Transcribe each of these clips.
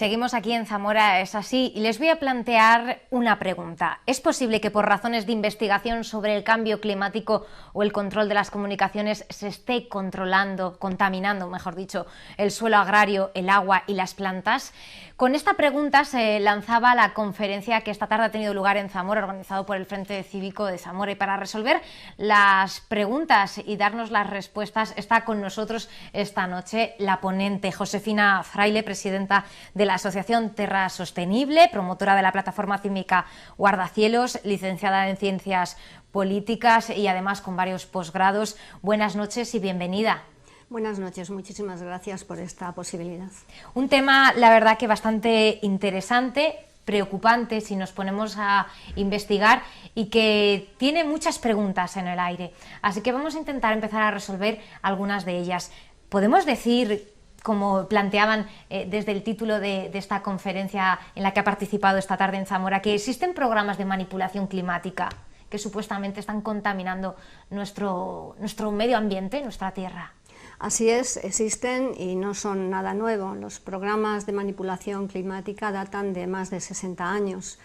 Seguimos aquí en Zamora, es así, y les voy a plantear una pregunta. ¿Es posible que por razones de investigación sobre el cambio climático o el control de las comunicaciones se esté contaminando, mejor dicho, el suelo agrario, el agua y las plantas? Con esta pregunta se lanzaba la conferencia que esta tarde ha tenido lugar en Zamora, organizado por el Frente Cívico de Zamora. Y para resolver las preguntas y darnos las respuestas está con nosotros esta noche la ponente Josefina Fraile, presidenta de la Asociación Terra Sostenible, promotora de la plataforma cívica Guardacielos, licenciada en Ciencias Políticas y además con varios posgrados. Buenas noches y bienvenida. Buenas noches, muchísimas gracias por esta posibilidad. Un tema, la verdad, que bastante interesante, preocupante si nos ponemos a investigar y que tiene muchas preguntas en el aire. Así que vamos a intentar empezar a resolver algunas de ellas. ¿Podemos decir, como planteaban desde el título de esta conferencia en la que ha participado esta tarde en Zamora, que existen programas de manipulación climática que supuestamente están contaminando nuestro medio ambiente, nuestra tierra? Así es, existen y no son nada nuevo. Los programas de manipulación climática datan de más de 60 años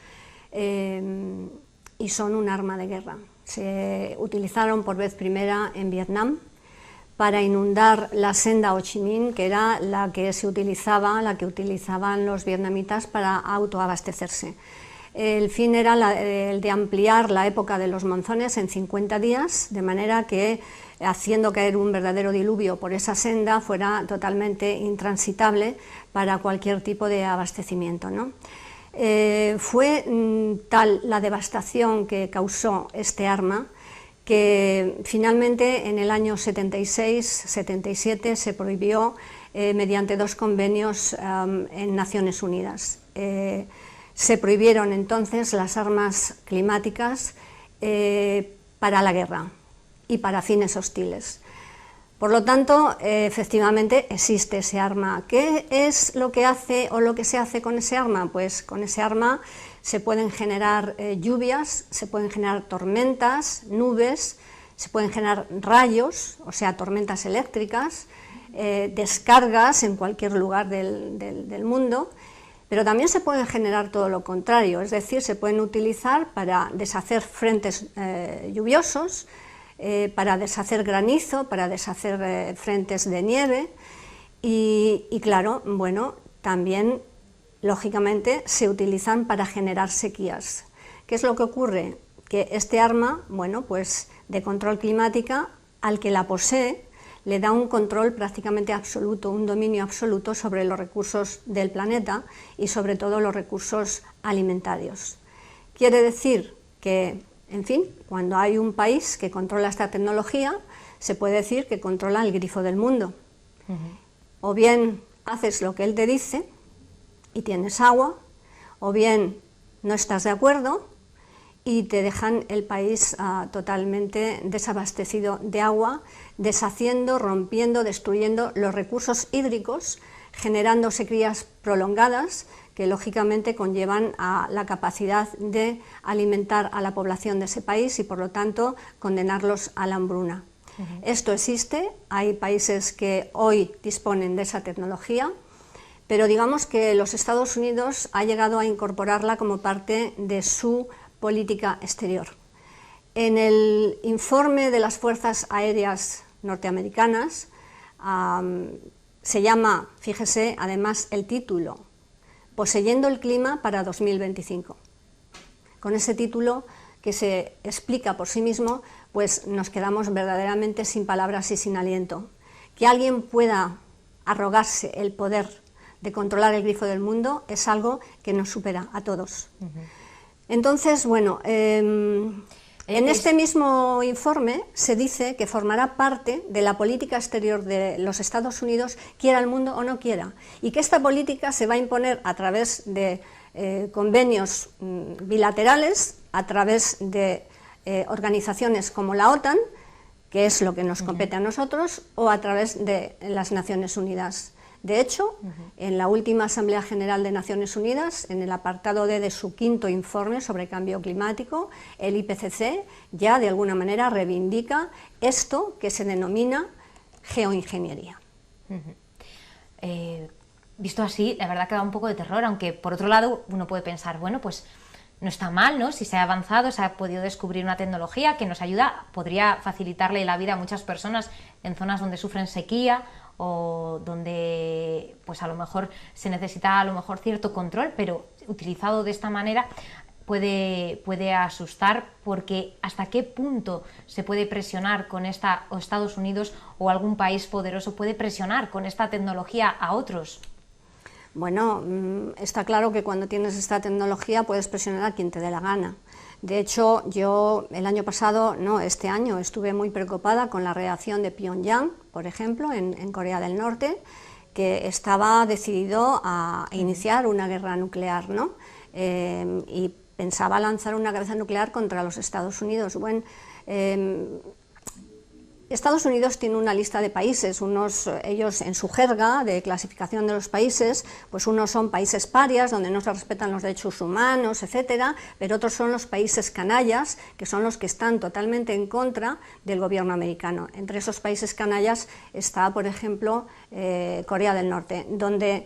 y son un arma de guerra. Se utilizaron por vez primera en Vietnam para inundar la senda Ho Chi Minh, que era la que utilizaban los vietnamitas para autoabastecerse. El fin era el de ampliar la época de los monzones en 50 días, de manera que, haciendo caer un verdadero diluvio por esa senda, fuera totalmente intransitable para cualquier tipo de abastecimiento, ¿no? Fue tal la devastación que causó este arma que finalmente en el año 76-77 se prohibió mediante dos convenios en Naciones Unidas. Se prohibieron entonces las armas climáticas para la guerra y para fines hostiles. Por lo tanto, efectivamente existe ese arma. ¿Qué es lo que hace o lo que se hace con ese arma? Pues con ese arma se pueden generar lluvias, se pueden generar tormentas, nubes, se pueden generar rayos, o sea, tormentas eléctricas, descargas en cualquier lugar del mundo, pero también se pueden generar todo lo contrario, es decir, se pueden utilizar para deshacer frentes lluviosos, para deshacer granizo, para deshacer frentes de nieve y claro, bueno, también lógicamente se utilizan para generar sequías. ¿Qué es lo que ocurre? Que este arma, bueno, pues de control climática, al que la posee, le da un control prácticamente absoluto, un dominio absoluto sobre los recursos del planeta y sobre todo los recursos alimentarios. Quiere decir que, en fin, cuando hay un país que controla esta tecnología, se puede decir que controla el grifo del mundo. O bien haces lo que él te dice y tienes agua, o bien no estás de acuerdo y te dejan el país totalmente desabastecido de agua, deshaciendo, rompiendo, destruyendo los recursos hídricos, generando sequías prolongadas que lógicamente conllevan a la capacidad de alimentar a la población de ese país y por lo tanto condenarlos a la hambruna. Esto existe, hay países que hoy disponen de esa tecnología, pero digamos que los Estados Unidos ha llegado a incorporarla como parte de su política exterior. En el informe de las Fuerzas Aéreas norteamericanas se llama, fíjese, además el título, Poseyendo el clima para 2025. Con ese título, que se explica por sí mismo, pues nos quedamos verdaderamente sin palabras y sin aliento. Que alguien pueda arrogarse el poder de controlar el grifo del mundo es algo que nos supera a todos. Entonces, bueno, en este mismo informe se dice que formará parte de la política exterior de los Estados Unidos, quiera el mundo o no quiera, y que esta política se va a imponer a través de convenios bilaterales, a través de organizaciones como la OTAN, que es lo que nos compete a nosotros, o a través de las Naciones Unidas. De hecho, en la última Asamblea General de Naciones Unidas, en el apartado D de su quinto informe sobre cambio climático, el IPCC ya de alguna manera reivindica esto que se denomina geoingeniería. visto así, la verdad que da un poco de terror, aunque por otro lado uno puede pensar, bueno, pues no está mal, ¿no? Si se ha avanzado, se ha podido descubrir una tecnología que nos ayuda, podría facilitarle la vida a muchas personas en zonas donde sufren sequía o donde pues a lo mejor se necesita a lo mejor cierto control, pero utilizado de esta manera puede asustar, porque hasta qué punto se puede presionar con esta, o Estados Unidos o algún país poderoso puede presionar con esta tecnología a otros. Bueno, está claro que cuando tienes esta tecnología puedes presionar a quien te dé la gana. De hecho, yo el año pasado, no, este año, estuve muy preocupada con la reacción de Pyongyang, por ejemplo, en Corea del Norte, que estaba decidido a iniciar una guerra nuclear, ¿no? Y pensaba lanzar una cabeza nuclear contra los Estados Unidos. Bueno, Estados Unidos tiene una lista de países, ellos en su jerga de clasificación de los países, pues unos son países parias, donde no se respetan los derechos humanos, etcétera, pero otros son los países canallas, que son los que están totalmente en contra del gobierno americano. Entre esos países canallas está, por ejemplo, Corea del Norte, donde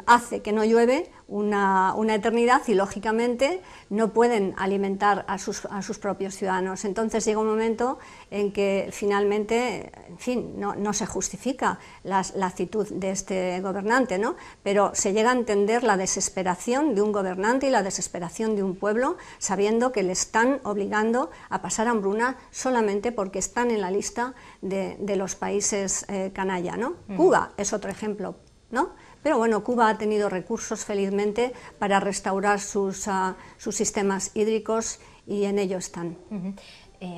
hace que no llueve una eternidad y lógicamente no pueden alimentar a sus propios ciudadanos. Entonces llega un momento en que finalmente, en fin, no se justifica la actitud de este gobernante, ¿no? Pero se llega a entender la desesperación de un gobernante y la desesperación de un pueblo, sabiendo que le están obligando a pasar hambruna solamente porque están en la lista de los países canalla, ¿no? Cuba es otro ejemplo, ¿no? Pero bueno, Cuba ha tenido recursos felizmente para restaurar sus sistemas hídricos y en ello están.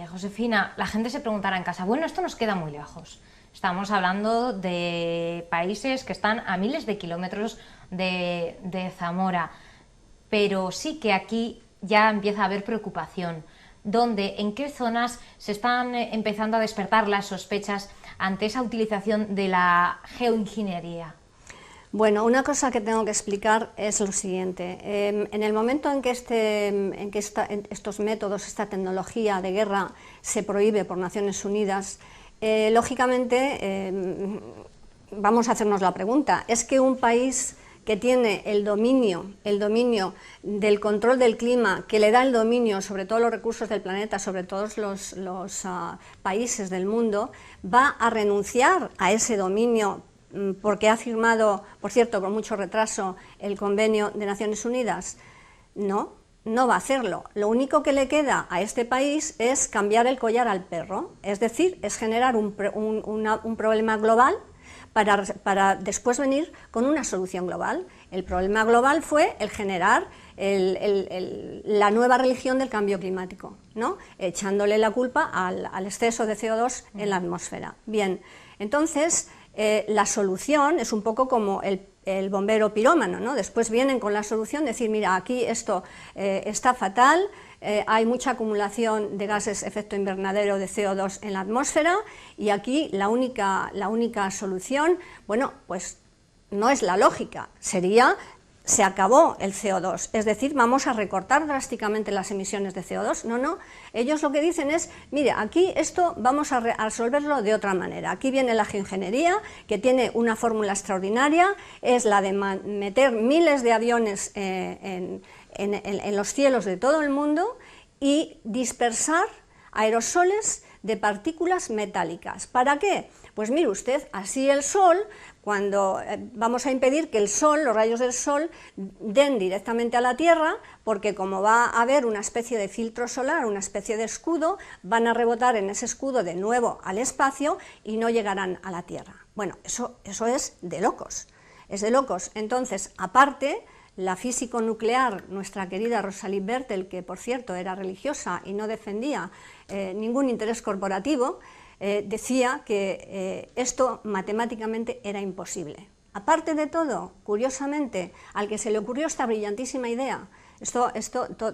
Josefina, la gente se preguntará en casa, bueno, esto nos queda muy lejos. Estamos hablando de países que están a miles de kilómetros de Zamora, pero sí que aquí ya empieza a haber preocupación. ¿Dónde, en qué zonas se están empezando a despertar las sospechas ante esa utilización de la geoingeniería? Bueno, una cosa que tengo que explicar es lo siguiente. En el momento en que estos métodos, esta tecnología de guerra se prohíbe por Naciones Unidas, lógicamente vamos a hacernos la pregunta, ¿es que un país que tiene el dominio del control del clima, que le da el dominio sobre todos los recursos del planeta, sobre todos los países del mundo, va a renunciar a ese dominio porque ha firmado, por cierto, con mucho retraso, el convenio de Naciones Unidas? No, no va a hacerlo. Lo único que le queda a este país es cambiar el collar al perro, es decir, es generar un problema global para después venir con una solución global. El problema global fue el generar la nueva religión del cambio climático, ¿no? Echándole la culpa al exceso de CO2 en la atmósfera. Bien, entonces la solución es un poco como el bombero pirómano, ¿no? Después vienen con la solución, decir, mira, aquí esto está fatal, hay mucha acumulación de gases efecto invernadero de CO2 en la atmósfera y aquí la única solución, bueno, pues no es la lógica, sería: se acabó el CO2, es decir, vamos a recortar drásticamente las emisiones de CO2. No, ellos lo que dicen es, mire, aquí esto vamos a resolverlo de otra manera. Aquí viene la geoingeniería, que tiene una fórmula extraordinaria, es la de meter miles de aviones en los cielos de todo el mundo y dispersar aerosoles de partículas metálicas. ¿Para qué? Pues mire usted, así el Sol, cuando vamos a impedir que el Sol, los rayos del Sol, den directamente a la Tierra, porque como va a haber una especie de filtro solar, una especie de escudo, van a rebotar en ese escudo de nuevo al espacio y no llegarán a la Tierra. Bueno, eso es de locos, es de locos. Entonces, aparte, la físico-nuclear, nuestra querida Rosalind Bertel, que por cierto era religiosa y no defendía ningún interés corporativo, decía que esto matemáticamente era imposible. Aparte de todo, curiosamente, al que se le ocurrió esta brillantísima idea,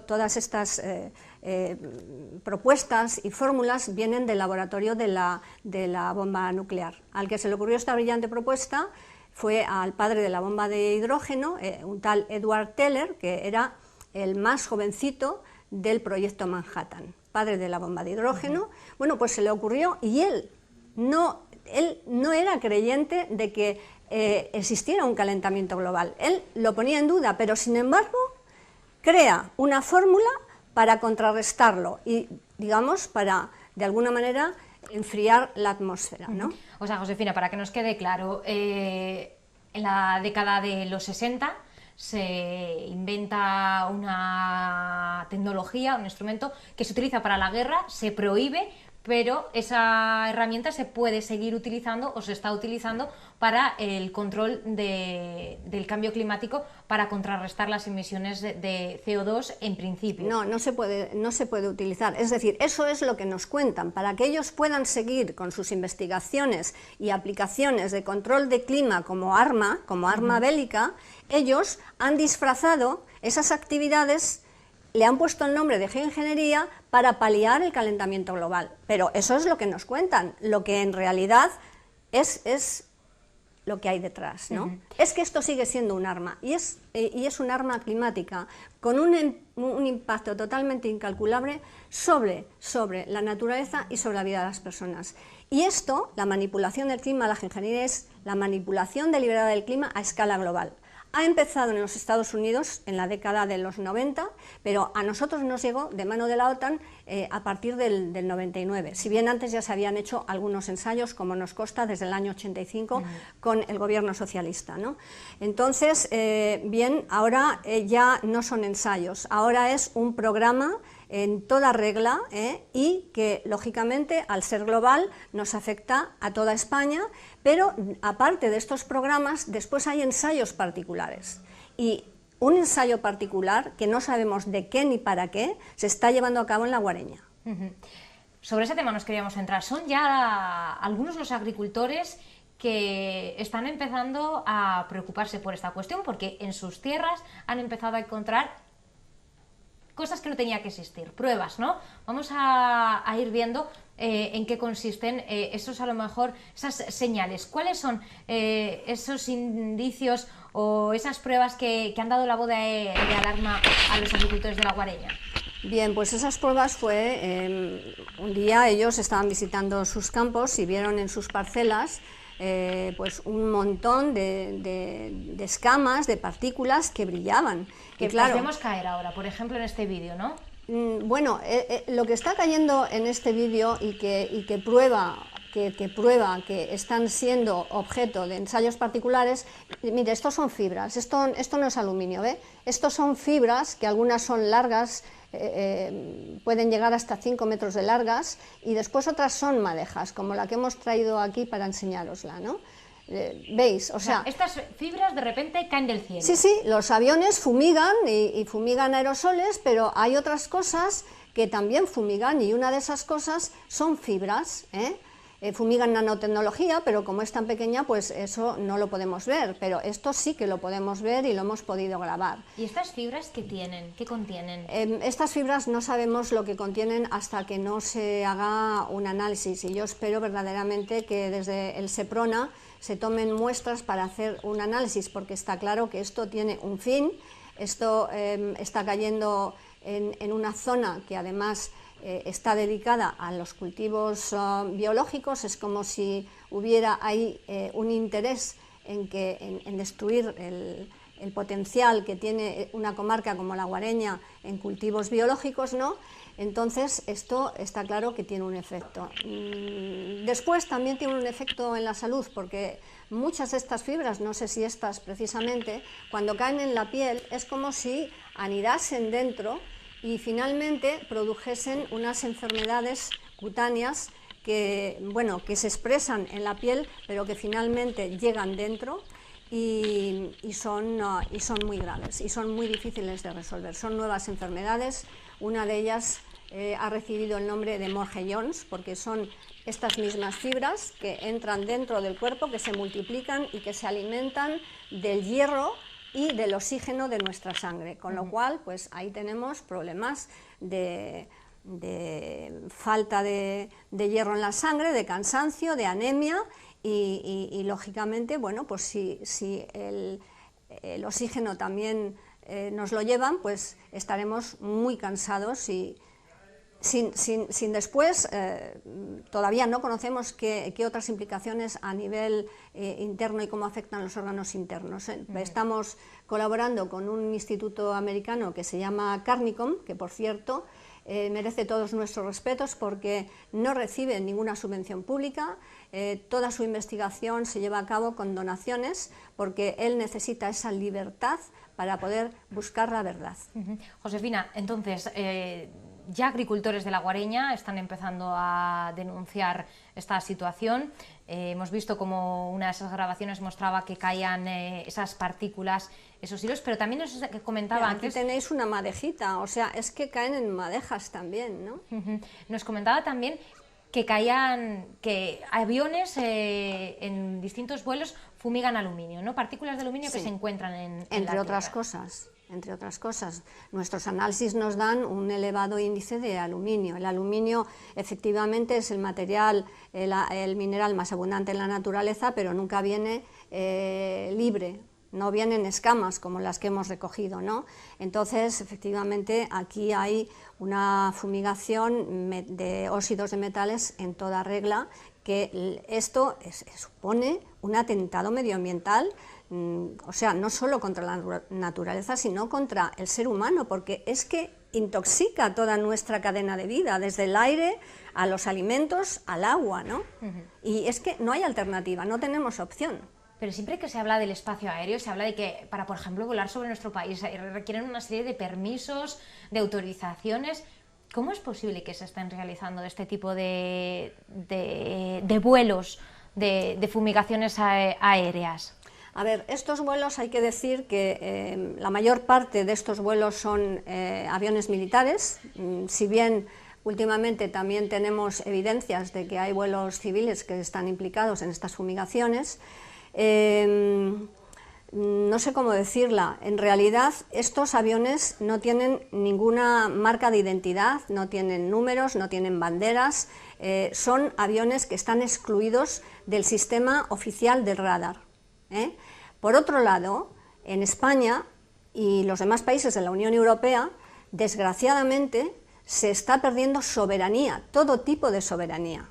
todas estas propuestas y fórmulas vienen del laboratorio de la bomba nuclear. Al que se le ocurrió esta brillante propuesta fue al padre de la bomba de hidrógeno, un tal Edward Teller, que era el más jovencito del proyecto Manhattan, padre de la bomba de hidrógeno. Bueno, pues se le ocurrió y él no era creyente de que existiera un calentamiento global. Él lo ponía en duda, pero sin embargo crea una fórmula para contrarrestarlo y, digamos, para, de alguna manera, enfriar la atmósfera, ¿no? O sea, Josefina, para que nos quede claro, en la década de los 60 se inventa una tecnología, un instrumento que se utiliza para la guerra, se prohíbe, pero esa herramienta se puede seguir utilizando o se está utilizando para el control del cambio climático, para contrarrestar las emisiones de CO2 en principio. No se puede utilizar. Es decir, eso es lo que nos cuentan. Para que ellos puedan seguir con sus investigaciones y aplicaciones de control de clima como arma bélica, ellos han disfrazado esas actividades, le han puesto el nombre de geoingeniería para paliar el calentamiento global. Pero eso es lo que nos cuentan. Lo que en realidad es lo que hay detrás, ¿no? Es que esto sigue siendo un arma, y es un arma climática con un impacto totalmente incalculable sobre la naturaleza y sobre la vida de las personas. Y esto, la manipulación del clima, la geoingeniería, es la manipulación deliberada del clima a escala global. Ha empezado en los Estados Unidos en la década de los 90, pero a nosotros nos llegó de mano de la OTAN a partir del 99, si bien antes ya se habían hecho algunos ensayos, como nos consta, desde el año 85 con el gobierno socialista, ¿no? Entonces, bien, ahora ya no son ensayos, ahora es un programa en toda regla, y que lógicamente al ser global nos afecta a toda España, pero aparte de estos programas después hay ensayos particulares, y un ensayo particular que no sabemos de qué ni para qué se está llevando a cabo en La Guareña. Sobre ese tema nos queríamos centrar. Son ya algunos los agricultores que están empezando a preocuparse por esta cuestión, porque en sus tierras han empezado a encontrar cosas que no tenía que existir, pruebas, ¿no? Vamos a ir viendo en qué consisten esos, a lo mejor, esas señales. ¿Cuáles son esos indicios o esas pruebas que han dado la voz de alarma a los agricultores de La Guareña? Bien, pues esas pruebas fue, un día ellos estaban visitando sus campos y vieron en sus parcelas pues un montón de escamas, de partículas que brillaban. Que claro, vemos caer ahora, por ejemplo, en este vídeo, ¿no? Bueno, lo que está cayendo en este vídeo y que prueba que están siendo objeto de ensayos particulares, mire, estos son fibras, esto no es aluminio, ¿ve? Estos son fibras que algunas son largas, pueden llegar hasta 5 metros de largas, y después otras son madejas, como la que hemos traído aquí para enseñárosla, ¿no? ¿Veis? O sea, estas fibras de repente caen del cielo. Sí, sí, los aviones fumigan y fumigan aerosoles, pero hay otras cosas que también fumigan, y una de esas cosas son fibras, fumigan nanotecnología, pero como es tan pequeña, pues eso no lo podemos ver, pero esto sí que lo podemos ver y lo hemos podido grabar. ¿Y estas fibras qué tienen? ¿Qué contienen? Estas fibras no sabemos lo que contienen hasta que no se haga un análisis, y yo espero verdaderamente que desde el Seprona se tomen muestras para hacer un análisis, porque está claro que esto tiene un fin. Esto está cayendo en una zona que además está dedicada a los cultivos biológicos. Es como si hubiera ahí un interés en destruir el potencial que tiene una comarca como La Guareña en cultivos biológicos, ¿no? Entonces, esto está claro que tiene un efecto. Después también tiene un efecto en la salud, porque muchas de estas fibras, no sé si estas precisamente, cuando caen en la piel es como si anidasen dentro y finalmente produjesen unas enfermedades cutáneas que, bueno, que se expresan en la piel, pero que finalmente llegan dentro y son muy graves y son muy difíciles de resolver. Son nuevas enfermedades, una de ellas ha recibido el nombre de Morge-Jones, porque son estas mismas fibras que entran dentro del cuerpo, que se multiplican y que se alimentan del hierro y del oxígeno de nuestra sangre, con lo cual pues ahí tenemos problemas de falta de hierro en la sangre, de cansancio, de anemia y lógicamente, bueno, pues si el oxígeno también nos lo llevan, pues estaremos muy cansados sin después, todavía no conocemos qué otras implicaciones a nivel interno y cómo afectan los órganos internos. Estamos colaborando con un instituto americano que se llama Carnicom, que por cierto merece todos nuestros respetos porque no recibe ninguna subvención pública, toda su investigación se lleva a cabo con donaciones porque él necesita esa libertad para poder buscar la verdad. Josefina, entonces, ya agricultores de La Guareña están empezando a denunciar esta situación. Hemos visto como una de esas grabaciones mostraba que caían esas partículas, esos hilos, pero también eso que comentaba antes... Aquí tenéis una madejita, o sea, es que caen en madejas también, ¿no? Nos comentaba también que que aviones en distintos vuelos fumigan aluminio, ¿no? Partículas de aluminio que se encuentran en entre otras cosas. Entre otras cosas, nuestros análisis nos dan un elevado índice de aluminio. El aluminio efectivamente es el material, el mineral más abundante en la naturaleza, pero nunca viene libre, no vienen escamas como las que hemos recogido, ¿no? Entonces, efectivamente, aquí hay una fumigación de óxidos de metales en toda regla, que esto supone un atentado medioambiental, o sea, no solo contra la naturaleza, sino contra el ser humano, porque es que intoxica toda nuestra cadena de vida, desde el aire a los alimentos, al agua, ¿no? Y es que no hay alternativa, no tenemos opción. Pero siempre que se habla del espacio aéreo, se habla de que para, por ejemplo, volar sobre nuestro país requieren una serie de permisos, de autorizaciones. ¿Cómo es posible que se estén realizando este tipo de vuelos, de fumigaciones aéreas? A ver, estos vuelos hay que decir que la mayor parte de estos vuelos son aviones militares, si bien últimamente también tenemos evidencias de que hay vuelos civiles que están implicados en estas fumigaciones. No sé cómo decirla, en realidad estos aviones no tienen ninguna marca de identidad, no tienen números, no tienen banderas, son aviones que están excluidos del sistema oficial del radar. Por otro lado, en España y los demás países de la Unión Europea, desgraciadamente se está perdiendo soberanía, todo tipo de soberanía.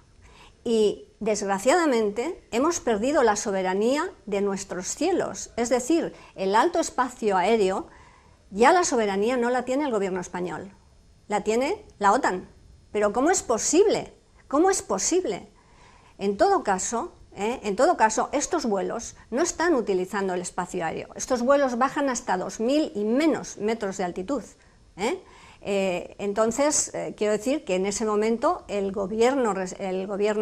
Y desgraciadamente hemos perdido la soberanía de nuestros cielos, es decir, el alto espacio aéreo, ya la soberanía no la tiene el gobierno español, la tiene la OTAN. Pero ¿cómo es posible? ¿Cómo es posible? En todo caso, estos vuelos no están utilizando el espacio aéreo, estos vuelos bajan hasta 2000 y menos metros de altitud. Entonces, quiero decir que en ese momento el gobierno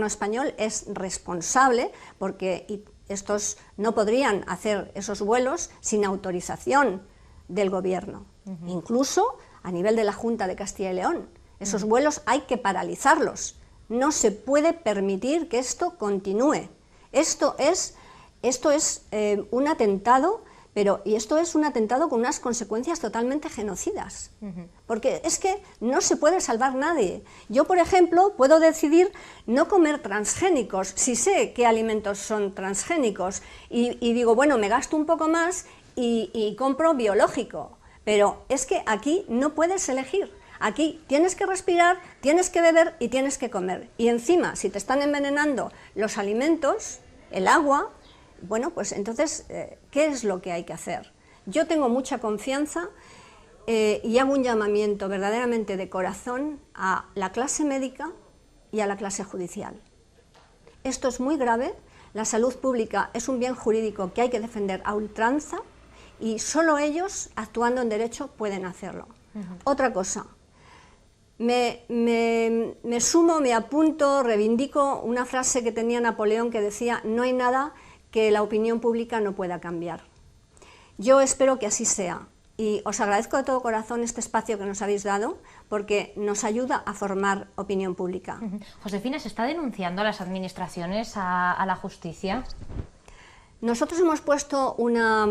español es responsable porque estos no podrían hacer esos vuelos sin autorización del gobierno, incluso a nivel de la Junta de Castilla y León. Esos vuelos hay que paralizarlos, no se puede permitir que esto continúe. Esto es un atentado. Y esto es un atentado con unas consecuencias totalmente genocidas, porque es que no se puede salvar nadie. Yo, por ejemplo, puedo decidir no comer transgénicos, si sé qué alimentos son transgénicos, y digo, bueno, me gasto un poco más y compro biológico, pero es que aquí no puedes elegir. Aquí tienes que respirar, tienes que beber y tienes que comer. Y encima, si te están envenenando los alimentos, el agua, bueno, pues entonces, ¿qué es lo que hay que hacer? Yo tengo mucha confianza y hago un llamamiento verdaderamente de corazón a la clase médica y a la clase judicial. Esto es muy grave, la salud pública es un bien jurídico que hay que defender a ultranza y solo ellos, actuando en derecho, pueden hacerlo. Otra cosa, me sumo, me apunto, reivindico una frase que tenía Napoleón que decía: no hay nada que la opinión pública no pueda cambiar. Yo espero que así sea y os agradezco de todo corazón este espacio que nos habéis dado porque nos ayuda a formar opinión pública. Josefina, ¿se está denunciando a las administraciones a la justicia? Nosotros hemos puesto una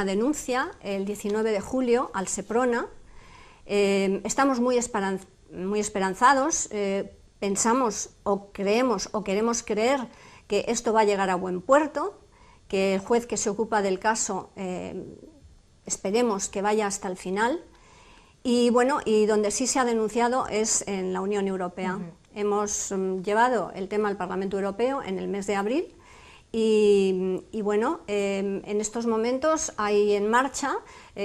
denuncia el 19 de julio al Seprona. Estamos muy esperanzados, pensamos o creemos o queremos creer que esto va a llegar a buen puerto, que el juez que se ocupa del caso esperemos que vaya hasta el final Y bueno, y donde sí se ha denunciado es en la Unión Europea. Hemos llevado el tema al Parlamento Europeo en el mes de abril y bueno, en estos momentos hay en marcha,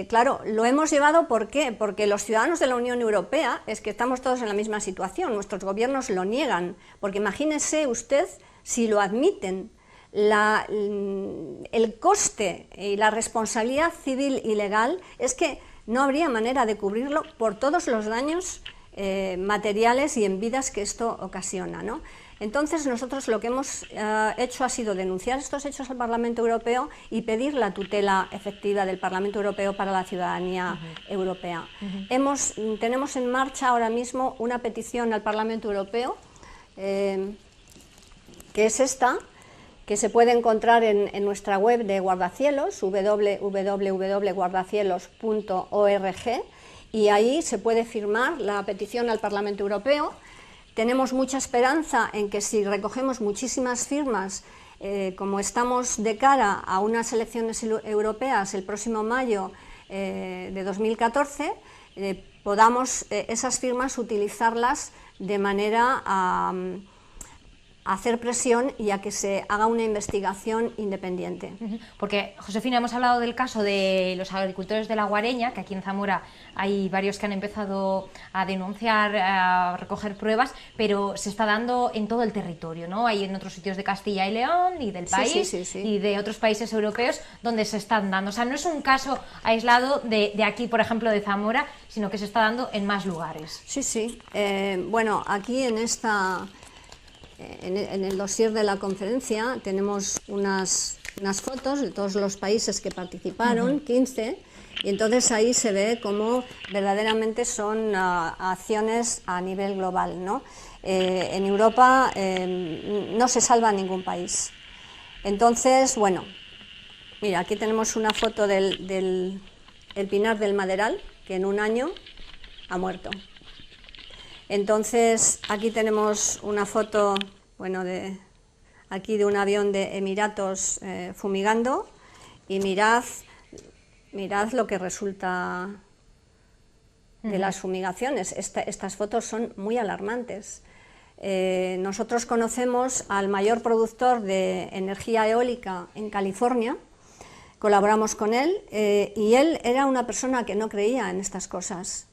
claro, lo hemos llevado ¿por qué? Porque los ciudadanos de la Unión Europea es que estamos todos en la misma situación, nuestros gobiernos lo niegan, porque imagínese usted si lo admiten, el coste y la responsabilidad civil y legal es que no habría manera de cubrirlo por todos los daños materiales y en vidas que esto ocasiona, ¿no? Entonces nosotros lo que hemos hecho ha sido denunciar estos hechos al Parlamento Europeo y pedir la tutela efectiva del Parlamento Europeo para la ciudadanía europea. Tenemos en marcha ahora mismo una petición al Parlamento Europeo, que es esta, que se puede encontrar en nuestra web de Guardacielos, www.guardacielos.org, y ahí se puede firmar la petición al Parlamento Europeo. Tenemos mucha esperanza en que si recogemos muchísimas firmas, como estamos de cara a unas elecciones europeas el próximo mayo de 2014, podamos esas firmas utilizarlas de manera a hacer presión y a que se haga una investigación independiente. Porque, Josefina, hemos hablado del caso de los agricultores de La Guareña, que aquí en Zamora hay varios que han empezado a denunciar, a recoger pruebas, pero se está dando en todo el territorio, ¿no? Hay en otros sitios de Castilla y León y del país y de otros países europeos donde se están dando. O sea, no es un caso aislado de aquí, por ejemplo, de Zamora, sino que se está dando en más lugares. Sí, sí. Bueno, aquí en el dossier de la conferencia tenemos unas fotos de todos los países que participaron, 15, y entonces ahí se ve cómo verdaderamente son acciones a nivel global, ¿no? En Europa no se salva ningún país. Entonces, bueno, mira, aquí tenemos una foto del pinar del Maderal, que en un año ha muerto. Entonces, aquí tenemos una foto, bueno, aquí de un avión de Emiratos fumigando, y mirad lo que resulta de las fumigaciones. Estas fotos son muy alarmantes. Nosotros conocemos al mayor productor de energía eólica en California, colaboramos con él, y él era una persona que no creía en estas cosas.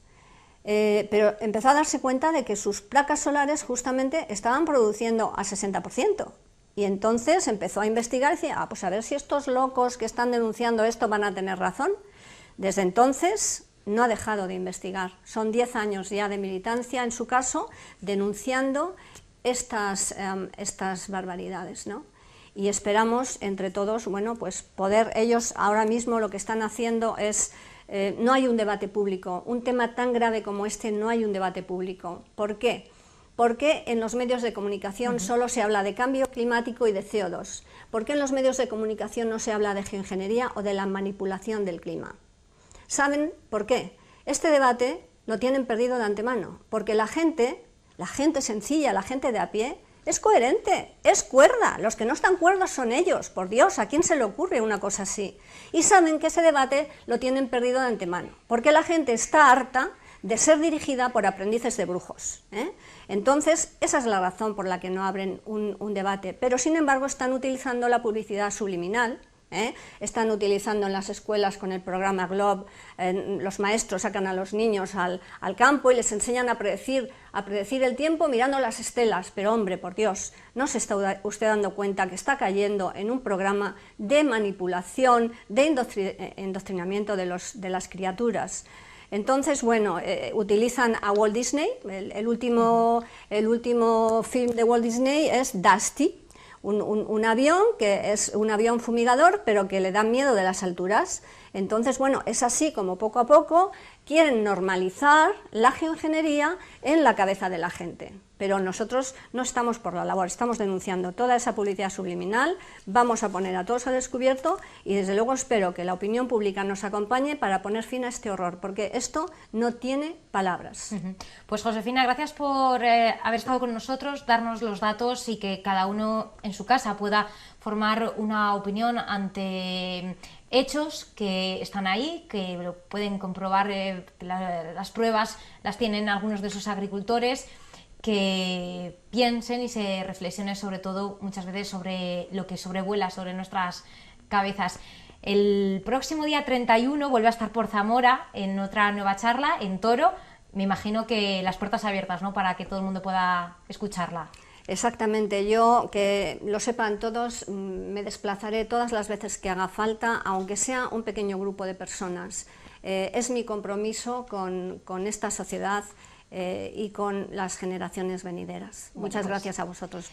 Pero empezó a darse cuenta de que sus placas solares justamente estaban produciendo al 60%. Y entonces empezó a investigar y decía, pues a ver si estos locos que están denunciando esto van a tener razón. Desde entonces no ha dejado de investigar. Son 10 años ya de militancia, en su caso, denunciando estas barbaridades, ¿no? Y esperamos entre todos, bueno, pues poder, ellos ahora mismo lo que están haciendo es... no hay un debate público, un tema tan grave como este no hay un debate público. ¿Por qué? Porque en los medios de comunicación solo se habla de cambio climático y de CO2. ¿Por qué en los medios de comunicación no se habla de geoingeniería o de la manipulación del clima? ¿Saben por qué? Este debate lo tienen perdido de antemano, porque la gente sencilla, la gente de a pie, es coherente, es cuerda. Los que no están cuerdos son ellos, por Dios, ¿a quién se le ocurre una cosa así? Y saben que ese debate lo tienen perdido de antemano, porque la gente está harta de ser dirigida por aprendices de brujos, ¿eh? Entonces, esa es la razón por la que no abren un debate, pero sin embargo están utilizando la publicidad subliminal, están utilizando en las escuelas con el programa Globe, los maestros sacan a los niños al campo y les enseñan a predecir el tiempo mirando las estelas, pero hombre, por Dios, ¿no se está usted dando cuenta que está cayendo en un programa de manipulación, de indoctrinamiento de las criaturas? Entonces, bueno, utilizan a Walt Disney, el último film de Walt Disney es Dusty, un avión que es un avión fumigador, pero que le da miedo de las alturas. Entonces, bueno, es así como poco a poco quieren normalizar la geoingeniería en la cabeza de la gente. pero nosotros no estamos por la labor, estamos denunciando toda esa publicidad subliminal, vamos a poner a todos al descubierto y desde luego espero que la opinión pública nos acompañe para poner fin a este horror, porque esto no tiene palabras. Pues Josefina, gracias por haber estado con nosotros, darnos los datos y que cada uno en su casa pueda formar una opinión ante hechos que están ahí, que lo pueden comprobar, las pruebas las tienen algunos de esos agricultores, que piensen y se reflexionen sobre todo muchas veces sobre lo que sobrevuela sobre nuestras cabezas. El próximo día 31 vuelve a estar por Zamora en otra nueva charla, en Toro. Me imagino que las puertas abiertas, ¿no?, para que todo el mundo pueda escucharla. Exactamente, yo, que lo sepan todos, me desplazaré todas las veces que haga falta, aunque sea un pequeño grupo de personas. Es mi compromiso con esta sociedad y con las generaciones venideras. Muchas gracias a vosotros.